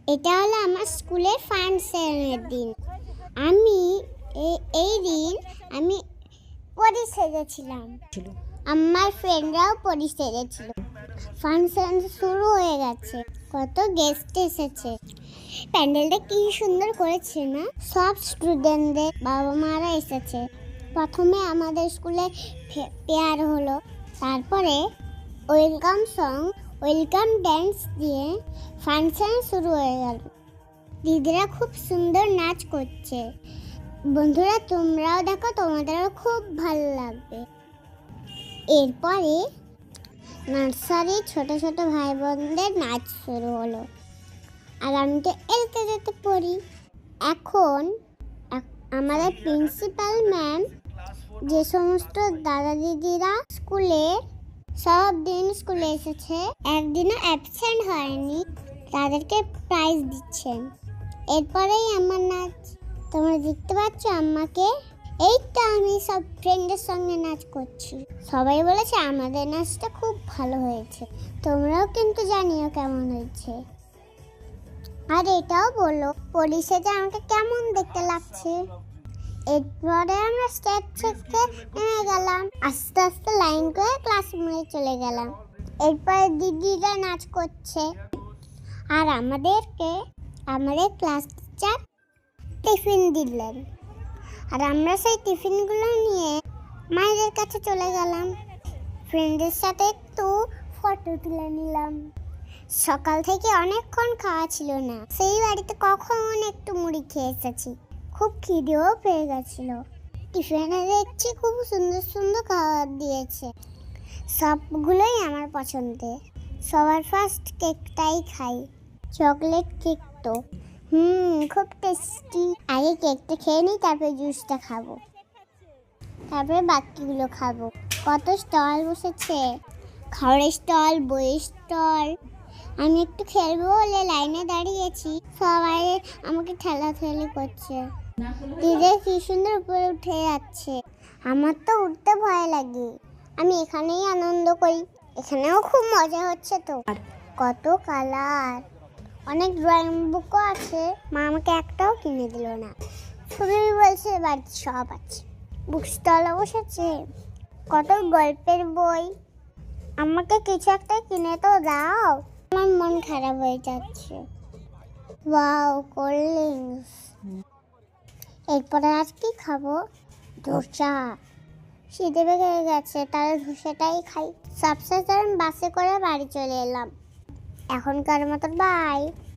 এটা হলো আমার স্কুলের ফাংশনের দিন। আমি এই দিন আমি পরি সেজেছিলাম, আমার ফ্রেন্ডরাও পরি সেজেছিল। ফাংশন শুরু হয়ে গেছে, কত গেস্ট এসেছে। প্যান্ডেলটা কি সুন্দর করেছে না? সব স্টুডেন্টদের বাবা মারা এসেছে। প্রথমে আমাদের স্কুলে পেয়ার হলো, তারপরে ওয়েলকাম সং, ওয়েলকাম ড্যান্স দিয়ে ফাংশন শুরু হয়ে গেল। দিদিরা খুব সুন্দর নাচ করছে। বন্ধুরা, তোমরাও দেখো, তোমাদেরও খুব ভালো লাগবে। এরপরে নার্সারি ছোট ছোট ভাই বোনদের নাচ শুরু হলো। আর আমি তো এলকেজিতে পড়ি। এখন আমাদের প্রিন্সিপাল ম্যাম যে সমস্ত দাদা দিদিরা সব দিন স্কুলে এসেছে, একদিনও অ্যাবসেন্ট হয়নি, তাদেরকে প্রাইজ দিচ্ছেন। এরপরেই আমার নাচ। তোমরা দেখতে পাচ্ছ আমাকে? এই তো আমি সব ফ্রেন্ডের সঙ্গে নাচ করছি। সবাই বলেছে আমাদের নাচটা খুব ভালো হয়েছে। তোমরাও কিন্তু জানিও কেমন হয়েছে। আর এটাও বলো পরিষেতে আমাকে কেমন দেখতে লাগছে। এরপরে আমরা স্টেজ থেকে নেমে গেলাম, আস্তে আস্তে লাইন করে ক্লাসরুমে চলে গেলাম। এরপরে দিদিরা নাচ করছে, আর আমাদের ক্লাস টিচার টিফিন দিলেন। আর আমরা সেই টিফিনগুলো নিয়ে মায়েদের কাছে চলে গেলাম। ফ্রেন্ডের সাথে একটু ফটো তুলে নিলাম। সকাল থেকে অনেকক্ষণ খাওয়া ছিল না, সেই বাড়িতে কখন একটু মুড়ি খেয়ে এসেছি। খুব খিদেও পেয়ে গেছিল। টিফিনে দেখছি খুব সুন্দর সুন্দর খাবার দিয়েছে, সবগুলোই আমার পছন্দের। সবার ফার্স্ট কেকটাই খাই, চকলেট কেক তো খুব টেস্টি। আগে কেকটা খেয়ে নিই, তারপরে জুসটা খাবো, তারপরে বাকিগুলো খাবো। কত স্টল বসেছে, খাবারের স্টল, বইয়ের স্টল। আমি একটু খেলবো বলে লাইনে দাঁড়িয়েছি, সবাই আমাকে ঠেলাঠেলি করছে। দিদি কি সুন্দর উপরে উঠে যাচ্ছে, আমার তো উঠতে ভয় লাগে। আমি এখানেই আনন্দ করি, এখানেও খুব মজা হচ্ছে। তো কত কালার, অনেক ড্রয়িং বুকও আছে। মা আমাকে একটাও কিনে দিল না, ছবি বলছে বাড়িতে সব আছে। বুক স্টলও বসেছে, কত গল্পের বই। আমাকে কিছু একটা কিনে তো দাও, আমার মন খারাপ হয়ে যাচ্ছে। Wow, cold drinks. এরপরে আজ কি খাবো? ধোসা। খিদে পেয়ে গেছে, তাহলে ধোসাটাই খাই। সবশেষে আমি বাসে করে বাড়ি চলে এলাম। এখনকার মতো বাই।